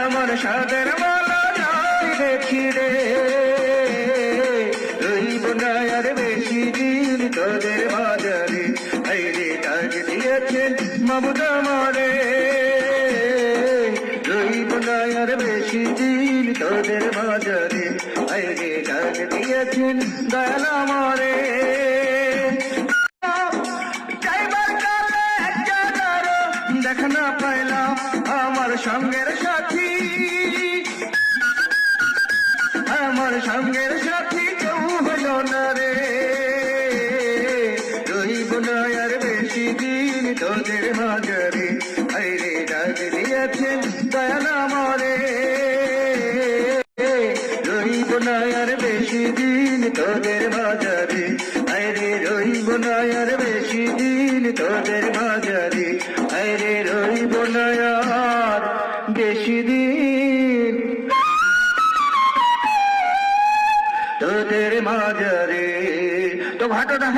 আমার সাদের মালা নাই দেখি রে, রইব না আর বেশি দিন তোদের বাজারে, এই রে ডাক দিয়েছেন মাবুদ আমারে, রইব না আর বেশি দিন তোদের বাজারে, এই রে ডাক দিয়েছেন দয়াল আমারে। দেখা না পাইলাম আমার সঙ্গের সাথী, আমার সঙ্গের সাথী কেউ হলো না রে, রইব না আর বেশি দিন তোদের মাঝারে, আইরে ডাক দিয়েছেন দয়াল আমারে, রইব না আর বেশি দিন তোদের মাঝারে, আইরে রইব না আর বেশি দিন তোদের মাঝারে, আইরে রইব না আর বেশি দিন তোদের মাঝারে। তো ঘটনা